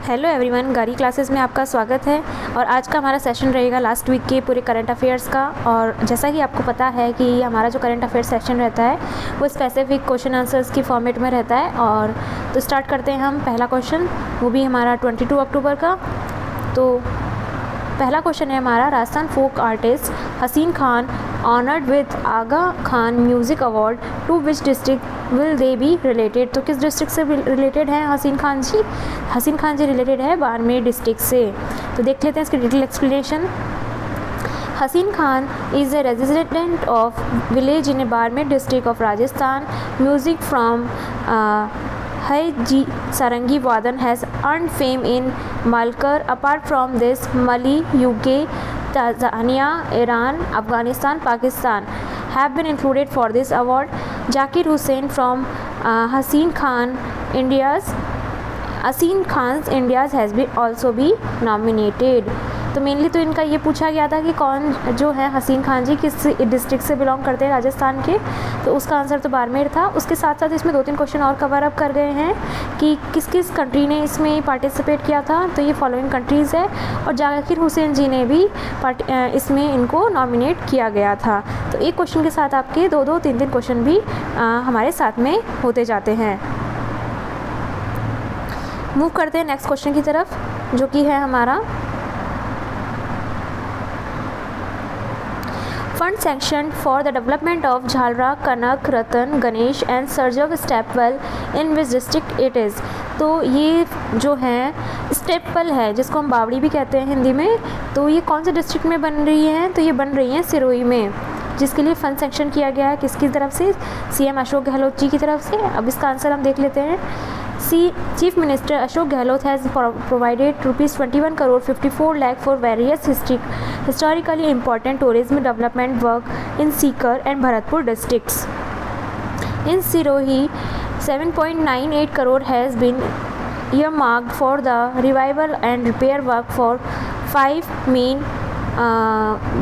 Hello everyone, गारी classes में आपका स्वागत है। और आज का हमारा सेशन रहेगा लास्ट वीक के पूरे करंट अफेयर्स का। और जैसा कि आपको पता है कि हमारा जो करंट अफेयर्स सेशन रहता है वो स्पेसिफिक क्वेश्चन आंसर्स की फॉर्मेट में रहता है। और तो स्टार्ट करते हैं हम पहला क्वेश्चन, वो भी हमारा 22 अक्टूबर का। तो पहला क्वेश्चन है हमारा, Rajasthan folk artist Haseen Khan honoured with Aga Khan music award to which district will they be related. तो किस डिस्ट्रिक्ट से रिलेटेड है हसीन खान जी? हसीन खान जी रिलेटेड है बाड़मेर डिस्ट्रिक्ट से। तो देख लेते हैं इसकी डिटेल एक्सप्लेनेशन। हसीन Khan is a resident of village in Barmer district of Rajasthan. Music from Hai Ji Sarangi Vadan has earned fame in Malkar. Apart from this, Mali, UK, Tanzania, Iran, Afghanistan, Pakistan have been included for this award. Zakir Hussain from Hasiin Khan's India's has been also be nominated. तो mainly तो इनका ये पूछा गया था कि कौन जो है हसीन खान जी किस डिस्ट्रिक्ट से बिलोंग करते हैं राजस्थान के। तो उसका आंसर तो बाड़मेर था। उसके साथ साथ इसमें 2-3 क्वेश्चन और कवर अप कर गए हैं कि किस किस कंट्री ने इसमें पार्टिसिपेट किया था। तो ये फॉलोइंग कंट्रीज़ है। और जाकिर हुसैन जी ने भी इसमें इनको नॉमिनेट किया गया था। तो एक क्वेश्चन के साथ आपके 2-2, 3-3 क्वेश्चन भी हमारे साथ में होते जाते हैं। मूव करते हैं नेक्स्ट क्वेश्चन की तरफ, जो कि है हमारा fund sanction for the development of Jhalra, Kanak, Ratan, Ganesh and सर्जव stepwell in which district it is. तो ये जो है स्टेपवेल है, जिसको हम बावड़ी भी कहते हैं हिंदी में। तो ये कौन से डिस्ट्रिक्ट में बन रही है? तो ये बन रही है सिरोही में, जिसके लिए फंड सेंक्शन किया गया है किसकी तरफ से? सीएम अशोक गहलोत जी की तरफ से। अब इसका आंसर हम देख लेते हैं। Chief Minister Ashok Gehlot has provided ₹21 crore 54 lakh for various historically important tourism development work in Sikar and Bharatpur districts. In Sirohi, 7.98 crore has been earmarked for the revival and repair work for 5 main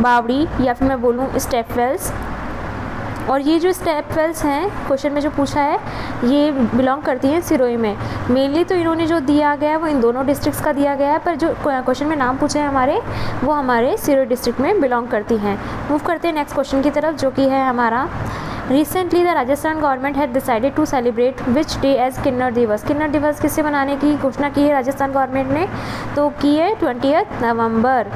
बावड़ी या फिर मैं बोलूँ stepwells. और ये जो stepwells हैं question में जो पूछा है ये बिलोंग करती हैं सिरोही में। मेनली तो इन्होंने जो दिया गया है वो इन दोनों डिस्ट्रिक्ट्स का दिया गया है, पर जो क्वेश्चन में नाम पूछे हैं हमारे वो हमारे सिरोही डिस्ट्रिक्ट में बिलोंग करती हैं। मूव करते हैं नेक्स्ट क्वेश्चन की तरफ, जो कि है हमारा recently the Rajasthan government had decided to celebrate which day as Kinnar Diwas. Kinnar दिवस किससे मनाने की घोषणा की है राजस्थान गवर्नमेंट ने? तो की है 20 नवंबर।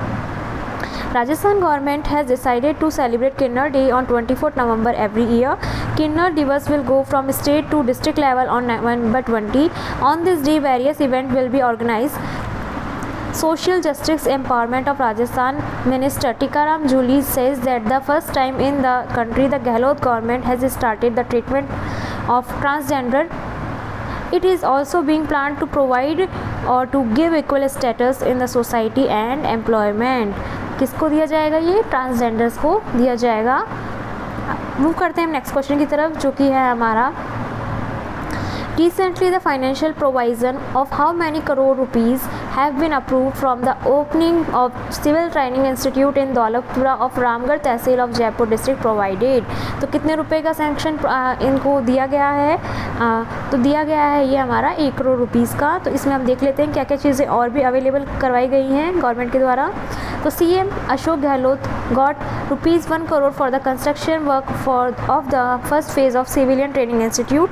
Rajasthan government has decided to celebrate Kinnar Day on 24th November every year. Kinnar Divas will go from state to district level on November 20. On this day, various events will be organized. Social Justice Empowerment of Rajasthan Minister Tikaram Juli says that the first time in the country, the Gehlot government has started the treatment of transgender. It is also being planned to provide or to give equal status in the society and employment. किसको दिया जाएगा? ये transgenders को दिया जाएगा। Move करते हैं हम नेक्स्ट क्वेश्चन की तरफ, जो कि है हमारा Recently, the financial provision of how many crore rupees have been approved from the opening of Civil Training Institute in Daulatpura of Ramgarh tehsil of Jaipur district provided। तो कितने रुपए का सैंक्शन इनको दिया गया है? तो दिया गया है ये हमारा 1 करोड़ रुपीज़ का। तो इसमें हम देख लेते हैं क्या क्या चीज़ें और भी अवेलेबल करवाई गई हैं गवर्नमेंट के द्वारा। तो CM Ashok Gehlot got ₹1 crore for the construction work of the first phase of Civilian Training Institute.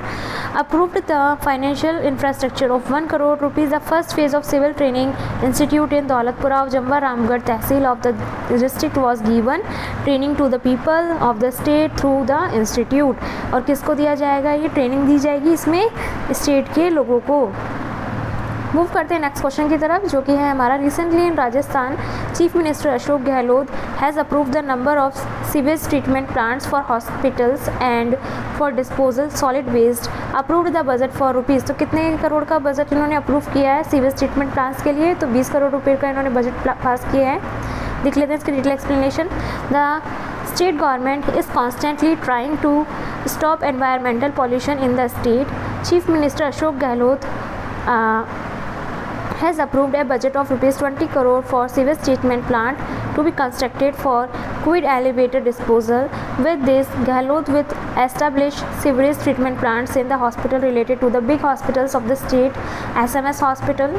Approved the financial infrastructure of 1 crore rupees. The first phase of Civil Training Institute in Daulatpura of Jamba Ramgarh Tehsil of the district was given training to the people of the state through the institute। और किसको दिया जाएगा? ये training दी जाएगी इसमें state के लोगों को। मूव करते हैं नेक्स्ट क्वेश्चन की तरफ, जो कि है हमारा recently in Rajasthan chief minister Ashok Gehlot has approved the number of sewage treatment plants for hospitals and for disposal solid waste. Approved the budget for rupees. तो कितने करोड़ का बजट इन्होंने अप्रूव किया है सीवेज ट्रीटमेंट प्लांट्स के लिए? तो 20 करोड़ रुपये का इन्होंने बजट पास किया है। देख लेते हैं इसकी detail explanation. The state government is constantly trying to stop environmental pollution in the state. Chief minister Ashok Gehlot has approved a budget of ₹20 crore for sewage treatment plant to be constructed for COVID elevator disposal. With this, Gehlot will establish sewage treatment plants in the hospital related to the big hospitals of the state, SMS hospital,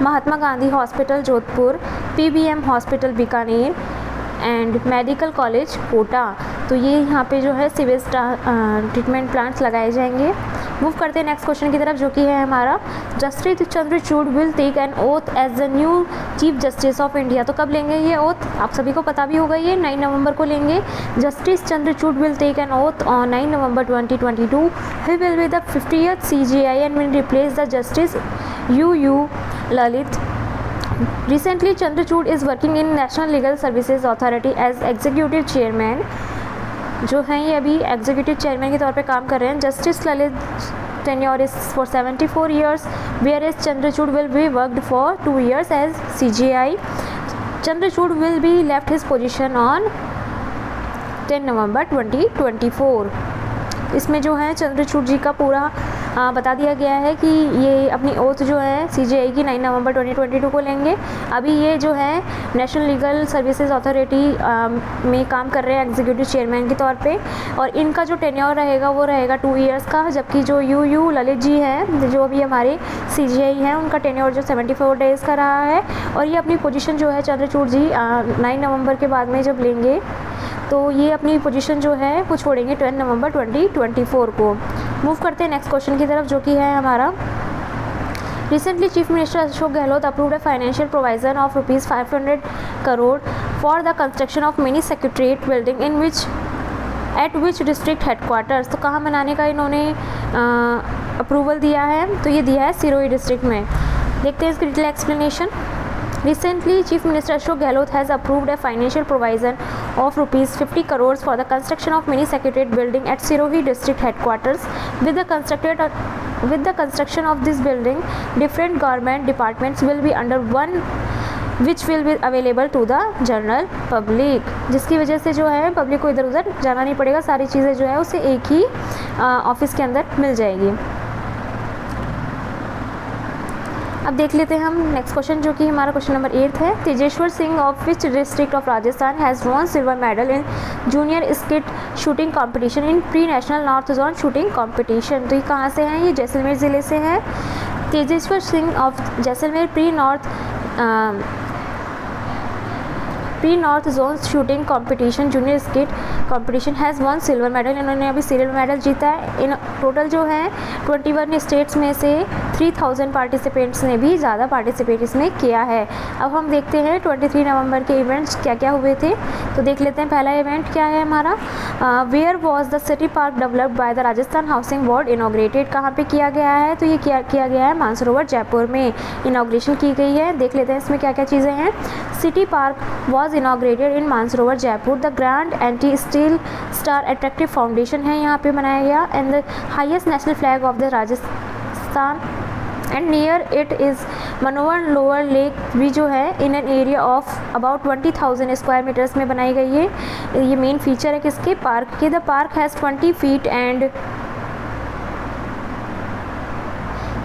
Mahatma Gandhi hospital Jodhpur, PBM hospital Bikaner and medical college Kota. तो ये यहाँ पे जो है sewage treatment plants लगाए जाएंगे। Move करते हैं नेक्स्ट क्वेश्चन की तरफ, जो कि है हमारा justice Chandrachud will take an oath as the new chief justice of India. तो कब लेंगे ये ओथ, आप सभी को पता भी होगा, ये 9 नवंबर को लेंगे। Justice Chandrachud will take an oath on 9 November 2022। He will be the 50th CJI and will replace the Justice U Lalit. Recently, Chandrachud is working in National Legal Services Authority as Executive Chairman. जो हैं ये अभी executive chairman के तौर पे काम कर रहे हैं। Justice Lalit tenure is for 74 years, whereas Chandrachud will be worked for 2 years as CJI. Chandrachud will be left his position on 10 नवंबर 2024। इसमें जो है चंद्रचूड़ जी का पूरा बता दिया गया है कि ये अपनी ओथ जो है CJI की 9 नवंबर 2022 को लेंगे। अभी ये जो है नेशनल लीगल सर्विसेज अथॉरिटी में काम कर रहे हैं एग्जीक्यूटिव चेयरमैन के तौर पे, और इनका जो टेन्योर रहेगा वो रहेगा 2 इयर्स का। जबकि जो यू ललित जी हैं, जो अभी हमारे CJI हैं, उनका टेन्योर जो 74 डेज़ का रहा है, और ये अपनी पोजीशन जो है चंद्रचूड़ जी 9 नवंबर के बाद में जब लेंगे तो ये अपनी पोजीशन जो है वो छोड़ेंगे 10 नवंबर 2024 को। मूव करते हैं नेक्स्ट क्वेश्चन की तरफ, जो कि है हमारा recently chief minister Ashok Gehlot approved a financial provision of ₹500 crore for the construction of mini secretariat building in which district headquarters. तो कहाँ बनाने का इन्होंने अप्रूवल दिया है, तो ये दिया है सिरोही डिस्ट्रिक्ट में। देखते हैं इसकी detail explanation. Recently, Chief Minister Ashok Gehlot has approved a financial provision of ₹50 crores for the construction of mini secretariat building at Sirohi district headquarters. With the construction of this building, different government departments will be under one, which will be available to the general public. जिसकी वजह से जो है public को इधर उधर जाना नहीं पड़ेगा, सारी चीज़ें जो है उसे एक ही ऑफिस के अंदर मिल जाएगी। अब देख लेते हैं हम नेक्स्ट क्वेश्चन, जो कि हमारा क्वेश्चन नंबर 8 है। Tejeshwar Singh of which district of Rajasthan has won silver medal in junior skit shooting competition in pre national north zone shooting competition. तो ये कहाँ से हैं, ये जैसलमेर ज़िले से हैं। Tejeshwar Singh of Jaisalmer pre north zone shooting competition junior skit competition has one silver medal. इन्होंने अभी सिल्वर मेडल जीता है। इन टोटल जो है 21 स्टेट्स में से 3000 पार्टिसिपेंट्स ने भी ज़्यादा पार्टिसिपेट इसमें किया है। अब हम देखते हैं 23 नवंबर के इवेंट्स क्या क्या हुए थे, तो देख लेते हैं। पहला इवेंट क्या है हमारा, where was the city park developed by the Rajasthan housing board inaugurated. कहाँ पे किया गया है, तो ये किया गया है मानसरोवर जयपुर में इनॉग्रेशन की गई है। देख लेते हैं इसमें क्या क्या चीज़ें हैं। City park was inaugurated in Mansarovar Jaipur. The grand anti steel star attractive foundation है यहाँ पे बनाया गया, and the highest national flag of the Rajasthan and near it is Mansarovar lower lake भी जो है in an area of about 20,000 square metres में बनाई गई है। ये मेन फीचर है किसके, पार्क के। The park has 20 feet and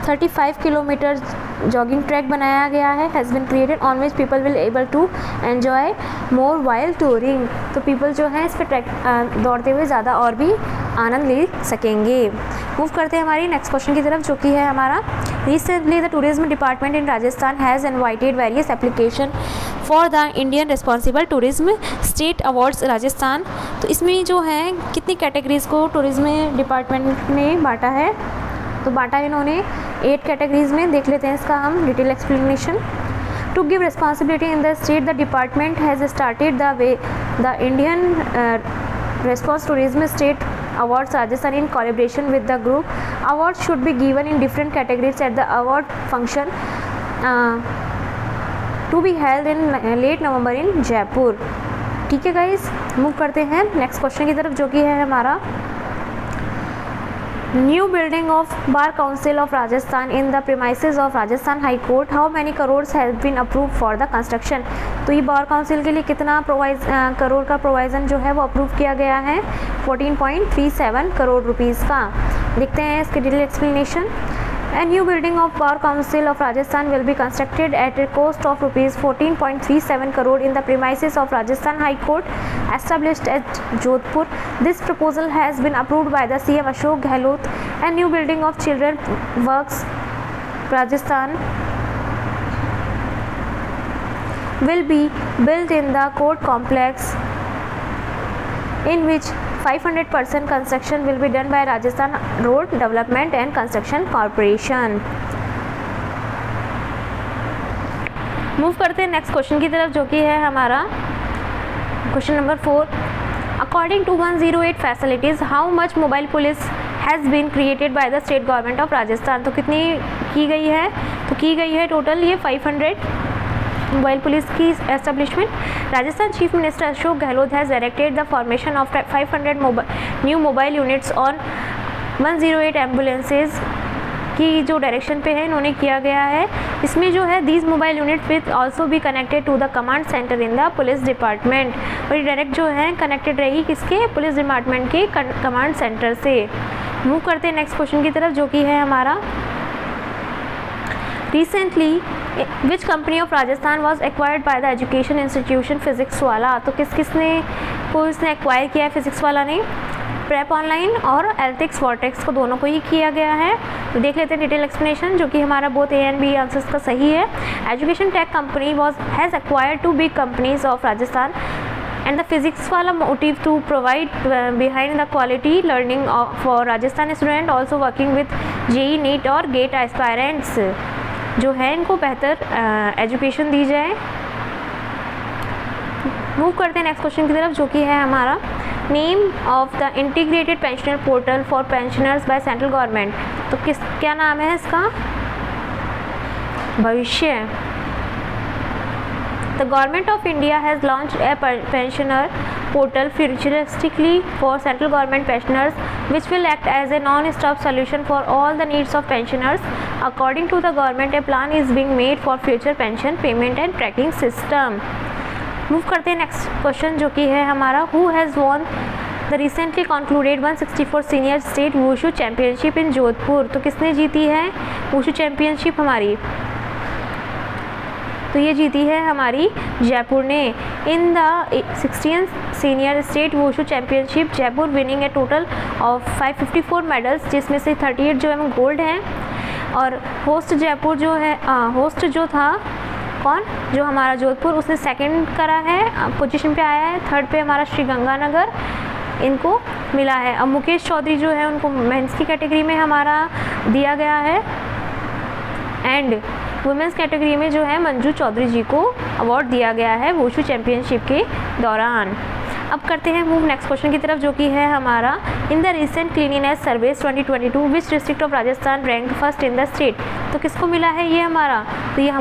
35 kilometre jogging track बनाया गया है, has been created on which people will able to enjoy more while touring. तो पीपल जो है इस पर ट्रैक दौड़ते हुए ज़्यादा और भी आनंद ले सकेंगे। मूव करते हैं हमारी नेक्स्ट क्वेश्चन की तरफ, जो कि है हमारा recently the tourism department in Rajasthan has invited various application for the Indian responsible tourism state awards Rajasthan. तो इसमें जो है कितनी कैटेगरीज़ को टूरिज्म डिपार्टमेंट ने बांटा है, तो बांटा है इन्होंने 8 कैटेगरीज में। देख लेते हैं इसका हम detail explanation. To give responsibility in the state the department has started the Indian response tourism state awards Rajasthan in collaboration with the group. Award should be given in different categories at the award function to be held in late November in Jaipur. ठीक है guys, move करते हैं next question की तरफ, जो कि है हमारा new building of bar council of Rajasthan in the premises of Rajasthan high court. How many crores has been approve for the construction. तो ये बार काउंसिल के लिए कितना करोड़ का प्रोवाइजन जो है वो अप्रूव किया गया है, 14.37 करोड़ रुपीज़ का। देखते हैं इसके detail explanation. A new building of Bar Council of Rajasthan will be constructed at a cost of ₹14.37 crore in the premises of Rajasthan High Court established at Jodhpur. This proposal has been approved by the CM Ashok Gehlot. A new building of Children Works Rajasthan will be built in the court complex in which 500% construction will be done by Rajasthan Road Development and Construction Corporation. Move करते हैं next question की तरफ, जो कि है हमारा question number 4. According to 108 facilities how much mobile police has been created by the state government of Rajasthan. तो कितनी की गई है? तो की गई है टोटल ये 500 मोबाइल पुलिस की establishment. Rajasthan chief minister Ashok Gehlot has directed the formation of 500 new mobile units on 108 ambulances की जो डायरेक्शन पे है इन्होंने किया गया है. इसमें जो है these mobile unit with also be connected to the command centre in the police department. और ये डायरेक्ट जो है कनेक्टेड रहेगी किसके? पुलिस डिपार्टमेंट के कमांड सेंटर से. मूव करते हैं नेक्स्ट क्वेश्चन की तरफ, जो कि है हमारा recently which company of Rajasthan was acquired by the education institution physics वाला. तो किसने एक्वायर किया है फिजिक्स वाला ने? प्रेप ऑनलाइन और एल्टिक्स वॉर्टेक्स को दोनों को ही किया गया है. तो देख लेते हैं डिटेल एक्सप्लेनेशन, जो कि हमारा both A and B answers का सही है. Education tech company has acquired 2 big companies of Rajasthan and the physics wala motive to provide behind the quality learning for Rajasthan student also working with JEE NEET और GATE aspirants जो है इनको बेहतर education दी जाए. Move करते हैं next question की तरफ, जो कि है हमारा name of the integrated pensioner portal for pensioners by central government. तो क्या नाम है इसका? भविष्य. The Government of India has launched a pensioner portal futuristically for central government pensioners, which will act as a non-stop solution for all the needs of pensioners. According to the government, a plan is being made for future pension payment and tracking system. Move करते हैं next question, जो कि है हमारा Who has won the recently concluded 164 senior state wushu championship in Jodhpur. तो किसने जीती है वुशु चैम्पियनशिप हमारी? तो ये जीती है हमारी जयपुर ने. In the 16th senior state wushu championship Jaipur winning A total of 554 medals, जिसमें से 38 जो है गोल्ड हैं. और होस्ट जयपुर जो है होस्ट जो था कौन? जो हमारा जोधपुर, उसने सेकंड करा है, पोजीशन पे आया है. थर्ड पे हमारा श्री गंगानगर इनको मिला है. अब मुकेश चौधरी जो है उनको मेंस की कैटेगरी में हमारा दिया गया है एंड वुमेंस कैटेगरी में जो है मंजू चौधरी जी को अवार्ड दिया गया है वुशु चैम्पियनशिप के दौरान. अब करते हैं मूव नेक्स्ट क्वेश्चन की तरफ, जो कि है हमारा in the recent cleanliness service 2022 which district of Rajasthan rank first in the state. तो किसको मिला है ये हमारा? तो ये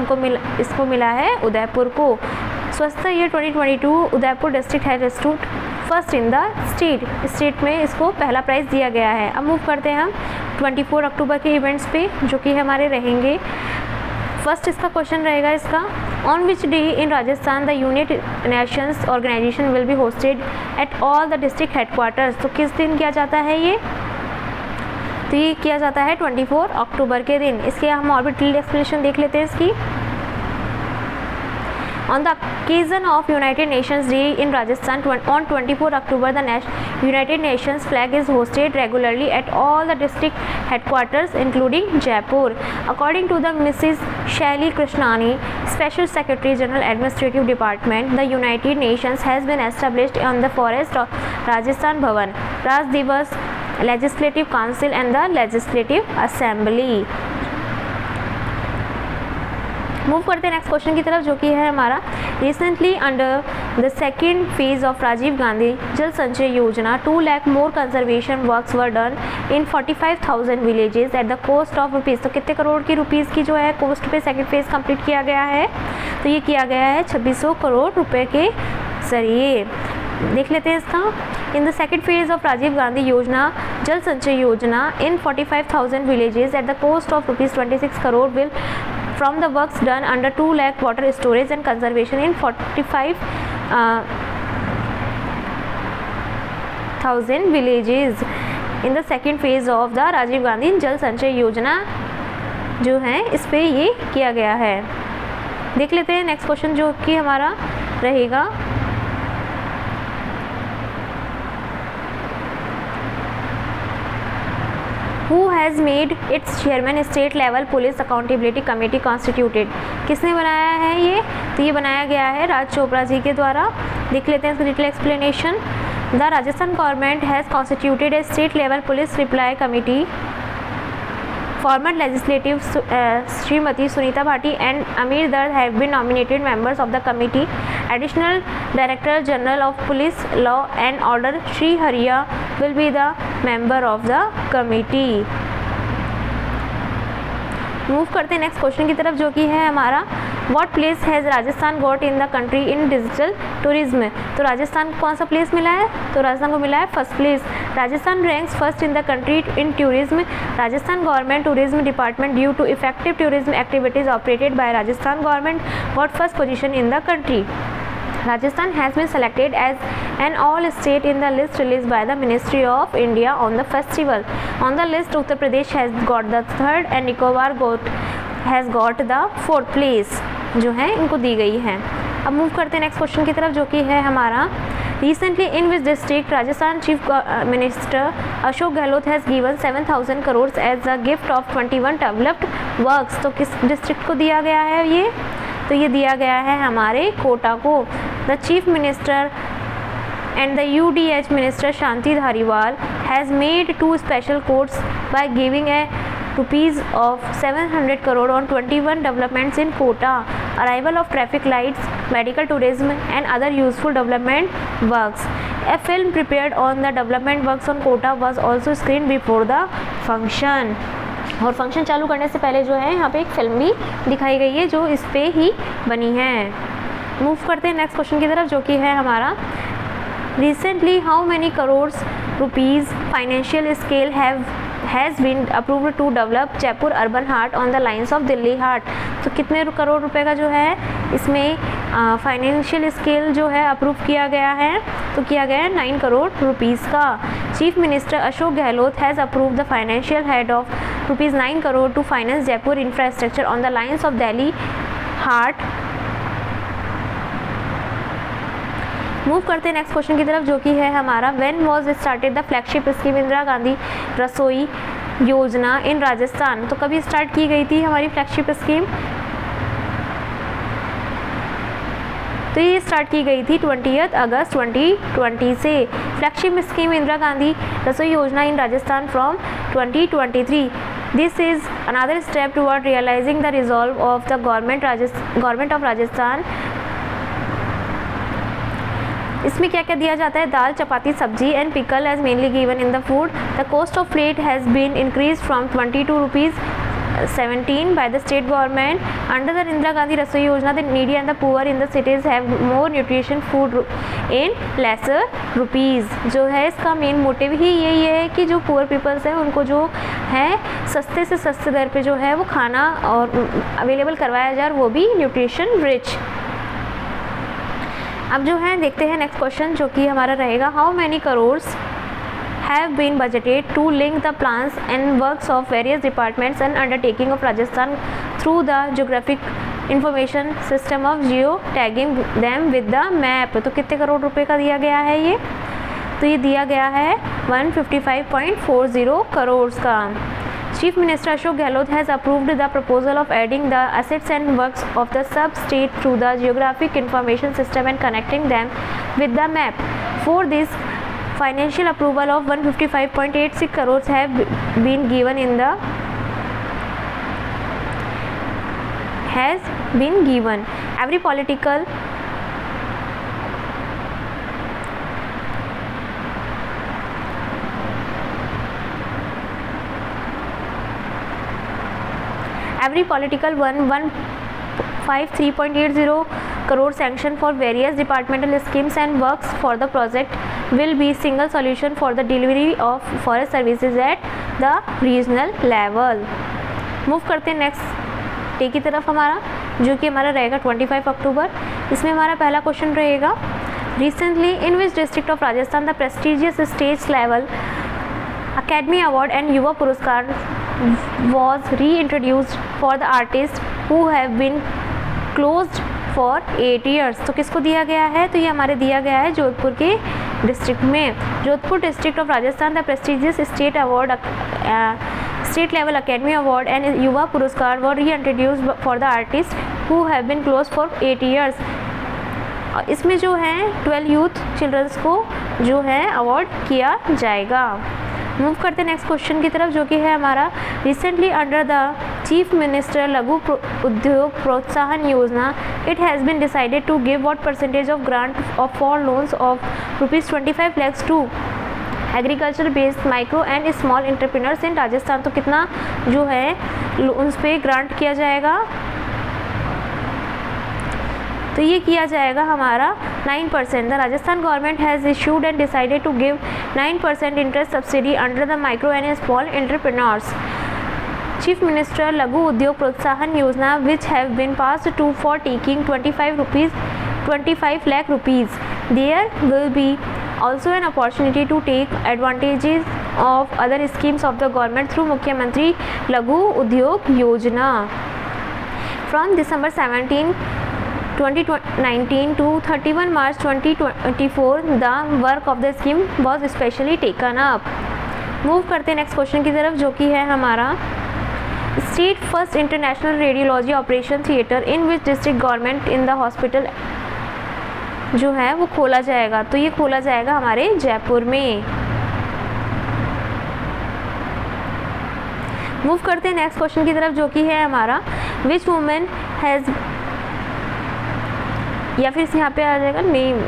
इसको मिला है उदयपुर को. स्वच्छता year 2022 Udaipur district has stood first in the state में इसको पहला प्राइज़ दिया गया है. अब मूव करते हैं हम 24 अक्टूबर के इवेंट्स पे, जो कि हमारे रहेंगे. फर्स्ट इसका क्वेश्चन रहेगा इसका, on which day in Rajasthan the United Nations organisation will be hosted at all the district headquarters. तो किस दिन किया जाता है ये? तो ये किया जाता है 24 अक्टूबर के दिन. इसके हम और भी डिटेल एक्सप्लेनेशन देख लेते हैं इसकी. On the occasion of United Nations Day in Rajasthan on 24 October, the United Nations flag is hosted regularly at all the district headquarters, including Jaipur. According to the Mrs. Shaili Krishnani, Special Secretary General Administrative Department, the United Nations has been established on the forest of Rajasthan Bhavan, Raj Divas, Legislative Council and the Legislative Assembly. Move करते हैं next question की तरफ, जो कि है हमारा recently under the second phase of Rajiv Gandhi Jal Sanchay Yojana 2 lakh more conservation works were done in 45,000 villages at the cost of rupees. तो कितने करोड़ की रुपीज़ की जो है कॉस्ट पे सेकेंड फेज कंप्लीट किया गया है? तो ये किया गया है 2600 करोड़ रुपए के जरिए. देख लेते हैं इसका. In the second phase of Rajiv Gandhi Yojana Jal Sanchay Yojana in 45,000 villages at the cost of rupees 26 crore will from the works done under 2 lakh water storage and conservation in 45,000 villages in the second phase of the Rajiv Gandhi Jal Sanchay योजना जो है इस पे ये किया गया है. देख लेते हैं नेक्स्ट क्वेश्चन, जो कि हमारा रहेगा who has made it's chairman state level police accountability committee constituted, किसने बनाया है ये? तो ये बनाया गया है राज चोपड़ा जी के द्वारा। देख लेते हैं इसका detail explanation. The Rajasthan government has constituted A state level police reply committee. Former legislative Srimati Sunita Bhatti and Amir Dard have been nominated members of the committee. Additional Director General of Police Law and Order Shri Hariya will be the member of the committee. Move करते हैं next question की तरफ, जो कि है हमारा what place has Rajasthan got in the country in digital tourism. तो राजस्थान को कौन सा प्लेस मिला है? तो राजस्थान को मिला है first place. Rajasthan ranks first in the country in tourism. Rajasthan government tourism department due to effective tourism activities operated by Rajasthan government got first position in the country. Rajasthan has been selected as an all state in the list released by the Ministry of India on the festival. On the list, Uttar Pradesh has got the third and Nicobar has got the fourth place, जो है इनको दी गई है। अब move करते हैं next question की तरफ, जो कि है हमारा Recently, in which district Rajasthan Chief Minister Ashok Gehlot has given 7,000 crores as a gift of 21 developed works। तो किस डिस्ट्रिक्ट को दिया गया है ये? तो ये दिया गया है हमारे कोटा को। The chief minister and the UDH Minister Shanti Dhariwal has made 2 special quotes by giving a rupees of 700 crore on 21 developments in Kota, arrival of traffic lights, medical tourism and other useful development works. A film prepared on the development works on Kota was also screened before the function. और function चालू करने से पहले जो है यहाँ पे एक फिल्म भी दिखाई गई है जो इस पे ही बनी है। मूव करते हैं नेक्स्ट क्वेश्चन की तरफ, जो कि है हमारा Recently, how many crores rupees financial scale has been approved to develop Jaipur urban heart on the lines of Delhi heart? तो कितने करोड़ रुपए का जो है इसमें फाइनेंशियल स्केल जो है अप्रूव किया गया है? तो किया गया है 9 करोड़ रुपीज़ का। Chief minister Ashok Gehlot has approve the financial head of ₹9 crore to finance Jaipur infrastructure on the lines of Delhi heart. Move करते हैं नेक्स्ट क्वेश्चन की तरफ, जो कि है हमारा when was started the flagship scheme Indira Gandhi रसोई योजना इन राजस्थान। तो कभी स्टार्ट की गई थी हमारी फ्लैगशिप स्कीम? तो ये स्टार्ट की गई थी 20 अगस्त 2020 से। फ्लैगशिप स्कीम इंदिरा गांधी रसोई योजना इन Rajasthan from 2023। This is another step toward realizing the resolve of the government of Rajasthan। इसमें क्या क्या दिया जाता है? Dal, chapati, sabzi and pickle as mainly given in the food. The cost of plate has been increase from 22 rupees 17 by the state government. Under the Indira Gandhi Rasoi Yojana, the needy and the poor in the cities have more nutrition food in lesser rupees। जो है इसका main motive ही यही है कि जो poor peoples हैं उनको जो है सस्ते से सस्ते दर पे जो है वो खाना और अवेलेबल करवाया जाए, वो भी न्यूट्रिशन रिच। अब जो है देखते हैं नेक्स्ट क्वेश्चन, जो कि हमारा रहेगा how many crores have been budgeted to link the plans and works of various departments and undertaking of Rajasthan through the geographic information system of geo tagging them with the map। तो कितने करोड़ रुपए का दिया गया है ये? तो ये दिया गया है 155.40 करोड़ का। Chief Minister Ashok Gehlot has approved the proposal of adding the assets and works of the sub-state through the geographic information system and connecting them with the map. For this, financial approval of 155.86 crores have been given in the every political every political 153.80 crore sanction for various departmental schemes and works for the project will be single solution for the delivery of forest services at the regional level। Move करते हैं next day की तरफ हमारा, जो कि हमारा रहेगा 25 अक्टूबर। इसमें हमारा पहला क्वेश्चन रहेगा recently in which district of Rajasthan the prestigious state level academy award and Yuva पुरस्कार was reintroduced for the artists who have been closed for 8 years। तो किसको दिया गया है? तो ये हमारे दिया गया है जोधपुर के डिस्ट्रिक्ट में। Jodhpur district of Rajasthan the prestigious state award state level academy award and Yuva Puraskar were reintroduced for the artist who have been closed for 8 years। इसमें जो है 12 यूथ चिल्ड्रंस को जो है अवार्ड किया जाएगा। मूव करते हैं नेक्स्ट क्वेश्चन की तरफ, जो कि है हमारा recently under the chief minister Laghu Udyog Protsahan Yojana it has been decided to give what percentage of grant of for loans of ₹25 lakhs to agriculture based micro and small entrepreneurs in Rajasthan. तो कितना जो है लोन्स पे ग्रांट किया जाएगा, तो ये किया जाएगा हमारा 9%। The Rajasthan government has issued and decided to give 9% interest subsidy under the micro and small entrepreneurs chief minister Laghu Udyog Protsahan Yojana which have been passed to for taking 25 lakh rupees। There will be also an opportunity to take advantages of other schemes of the government through Mukhyamantri Laghu Udyog Yojana। From December 17, 2019 to 31 March 2024 the work of the scheme was specially taken up। Move करते हैं next question की तरफ, जो कि है हमारा state first international radiology operation theatre in which district government in the hospital जो है वो खोला जाएगा। तो ये खोला जाएगा हमारे जयपुर में। मूव करते हैं नेक्स्ट क्वेश्चन की तरफ, जो कि है हमारा विच वुमेन हैज़, या फिर यहाँ पे आ जाएगा name,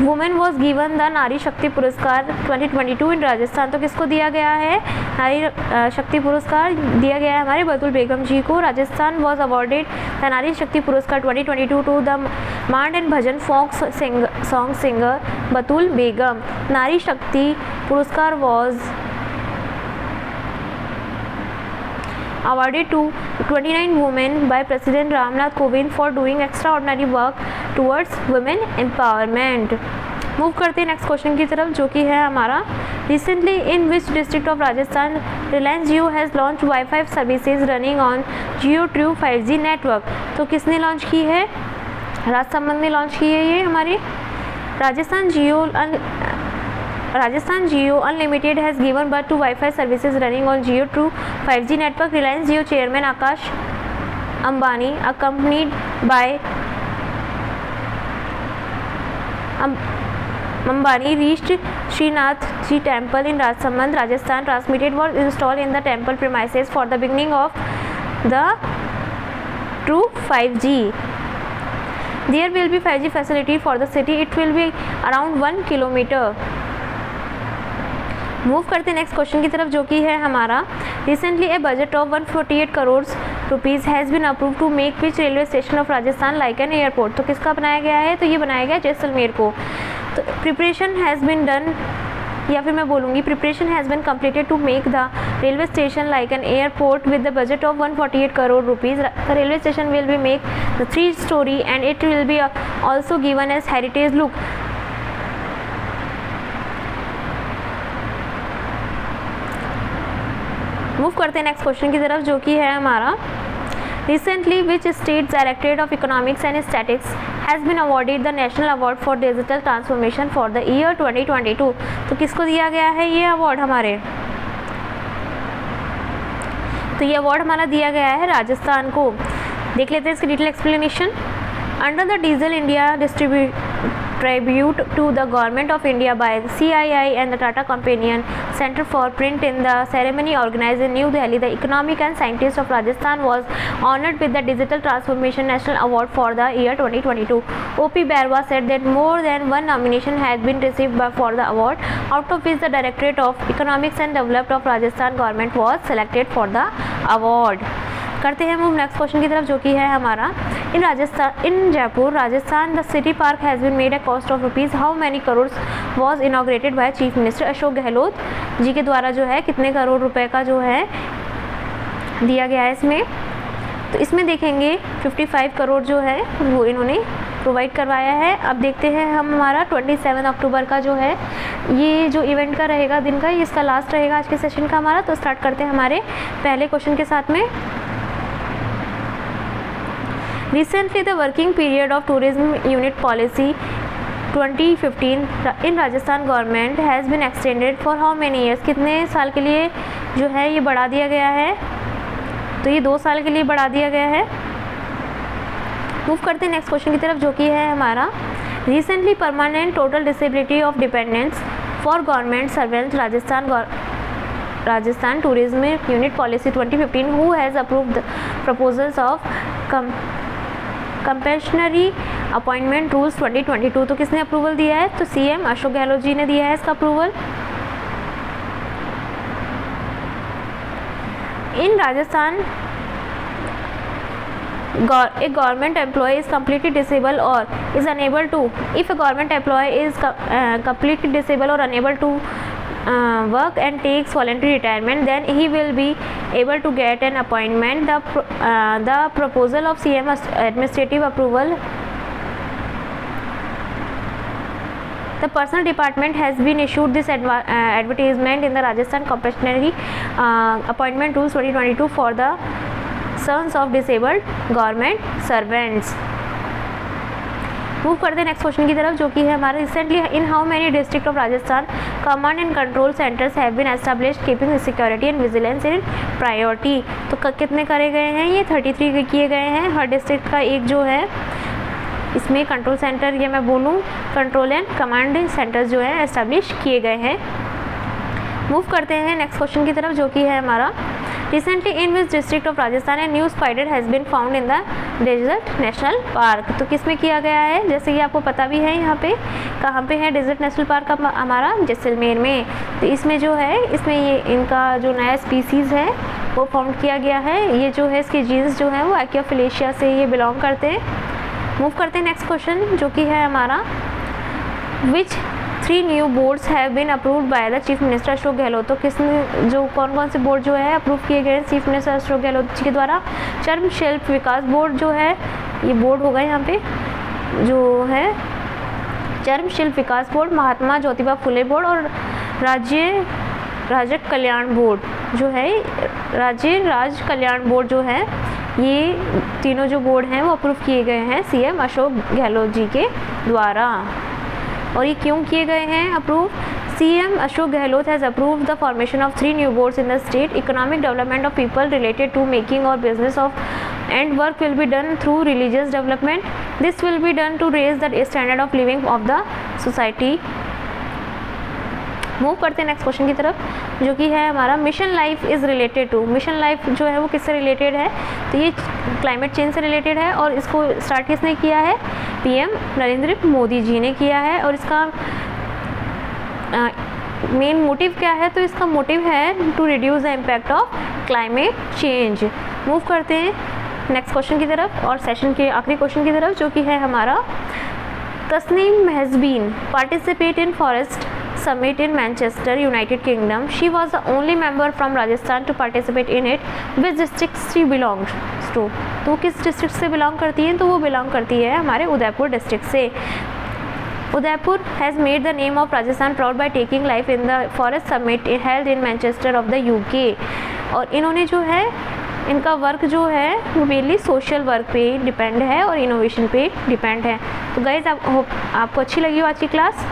women was given the नारी शक्ति पुरस्कार 2022 इन राजस्थान। तो किसको दिया गया है नारी शक्ति पुरस्कार, दिया गया है हमारे बतुल बेगम जी को। राजस्थान वॉज अवॉर्डेड द नारी Shakti Puraskar 2022 to the Mand and Bhajan song singer Batul Begum. Nari Shakti Puraskar was awarded to 29 women by President Ramnath Kovind for doing extraordinary work towards women empowerment। Move करते हैं नेक्स्ट क्वेश्चन की तरफ, जो कि है हमारा recently in which district of Rajasthan Reliance Jio has launch wifi services running on Jio true 5G network. तो किसने लॉन्च की है, राजसमंद ने लॉन्च की है ये हमारी। Rajasthan Jio Unlimited has given birth to Wi-Fi services running on Jio True 5G network। Reliance Jio chairman Akash Ambani, accompanied by Ambani, reached Srinath Ji Temple in Rajsamand, Rajasthan। Transmitter was installed in the temple premises for the beginning of the True 5G। There will be 5G facility for the city. It will be around 1 kilometer। Move करते हैं next question की तरफ, जो कि है हमारा recently a budget of 148 crore rupees has been approve to make which railway station of Rajasthan like an airport. तो किसका बनाया गया है, तो ये बनाया गया जैसलमेर को। तो प्रिपरेशन हैज़ बीन डन, या फिर मैं बोलूँगी preparation has been completed to make the railway station like an airport with the budget of 148 crore rupees. The railway station will be make the 3 story and it will be also given as heritage look. Move करते हैं next question की तरफ, जो कि है हमारा recently which state directorate of economics and statics has been awarded the national award for digital transformation for the year 2022। तो किसको दिया गया है ये अवार्ड हमारे, तो ये अवार्ड हमारा दिया गया है राजस्थान को। देख लेते हैं इसकी detail explanation. Under the diesel India tribute to the Government of India by CII and the Tata Companion Center for Print in the ceremony organized in New Delhi, the economic and scientist of Rajasthan was honored with the Digital Transformation National Award for the year 2022. O.P. Barwa said that more than one nomination had been received for the award, out of which the Directorate of Economics and Development of Rajasthan Government was selected for the award। करते हैं move next question की तरफ, जो कि है हमारा in Jaipur Rajasthan the city park has been made a cost of rupees how many crore was inaugurated by chief minister Ashok Gehlot ji के द्वारा जो है कितने करोड़ रुपए का जो है दिया गया है इसमें। तो इसमें देखेंगे 55 करोड़ जो है वो इन्होंने प्रोवाइड करवाया है। अब देखते हैं हम हमारा 27 अक्टूबर का जो है ये जो इवेंट का रहेगा दिन का, इसका लास्ट रहेगा आज के सेशन का हमारा। तो स्टार्ट करते हैं हमारे पहले क्वेश्चन के साथ में। Recently, the working period of tourism unit policy 2015 in Rajasthan government has been extended for how many years? कितने साल के लिए जो है ये बढ़ा दिया गया है, तो ये 2 साल के लिए बढ़ा दिया गया है। मूव करते हैं नेक्स्ट क्वेश्चन की तरफ, जो कि है हमारा recently permanent total disability of dependence for government servants Rajasthan tourism unit policy 2015 who has approved proposals of compassionate appointment rules 2022। तो किसने अप्रूवल दिया है? तो सीएम अशोक गहलोत जी ने दिया है इसका approval. In Rajasthan a government employee is completely disabled or is unable to, if a government employee is completely disabled or unable to work and takes voluntary retirement, then he will be able to get an appointment. The proposal of CM administrative approval, the personal department has been issued this advertisement in the Rajasthan compulsory appointment rules 2022 for the sons of disabled government servants। Move करते हैं next question की तरफ, जो कि है हमारा recently in how many district of Rajasthan command and control centres have been established keeping security and vigilance in priority. तो कितने करे गए हैं? ये 33 किए गए हैं। हर डिस्ट्रिक्ट का एक जो है इसमें कंट्रोल सेंटर, ये मैं बोलूँ कंट्रोल एंड कमांड सेंटर्स जो है एस्टैब्लिश किए गए हैं। मूव करते हैं नेक्स्ट क्वेश्चन की तरफ, जो कि है हमारा recently in which district of Rajasthan and new spider has been found in the desert national park. तो किस में किया गया है? जैसे कि आपको पता भी है यहाँ पे कहाँ पे है डेजर्ट नेशनल पार्क हमारा जैसलमेर में। तो इसमें जो है इसमें ये इनका जो नया स्पीसीज़ है वो फाउंड किया गया है। ये जो है इसके जीन्स जो है वो एक्योफिलेशिया से ये बिलोंग करते हैं। मूव करते हैं नेक्स्ट क्वेश्चन, जो कि है हमारा which 3 new boards have been approved by the chief minister Ashok Gehlot. तो किसने जो कौन से बोर्ड जो है अप्रूव किए गए हैं चीफ मिनिस्टर अशोक गहलोत जी के द्वारा? चर्म शिल्प विकास बोर्ड जो है ये बोर्ड होगा यहाँ पे जो है चर्म शिल्प विकास बोर्ड, महात्मा ज्योतिबा फुले बोर्ड और राज्य राजक कल्याण बोर्ड जो है राज्य राज कल्याण बोर्ड जो है, ये तीनों जो बोर्ड हैं वो अप्रूव किए गए हैं सीएम अशोक गहलोत जी के द्वारा। और ये क्यों किए गए हैं approve? CM Ashok Gehlot has approved the formation of 3 new boards in the state. Economic development of people related to making और business of and work will be done through religious development. This will be done to raise the standard of living of the society. Move करते हैं next question की तरफ, जो कि है हमारा mission life is related to. Mission life जो है वो किससे रिलेटेड है? तो ये क्लाइमेट चेंज से रिलेटेड है और इसको स्टार्ट किसने किया है? पीएम नरेंद्र मोदी जी ने किया है। और इसका मेन मोटिव क्या है? तो इसका मोटिव है to reduce the impact of climate change. Move करते हैं नेक्स्ट क्वेश्चन की तरफ और सेशन के आखिरी क्वेश्चन की तरफ, जो कि है हमारा Tasneem has been participate in forest summit in Manchester, United Kingdom. She was the only member from Rajasthan to participate in it. Which district she belongs to? तो किस डिस्ट्रिक्ट से बिलोंग करती हैं? तो वो बिलोंग करती है हमारे उदयपुर डिस्ट्रिक्ट से। Udaipur has made the name of Rajasthan proud by taking life in the forest summit held in Manchester of the UK. और इन्होंने जो है इनका वर्क जो है वो मेनली सोशल वर्क पे डिपेंड है और इनोवेशन पे डिपेंड है। तो गाइज आपको अच्छी लगी हो आज की क्लास?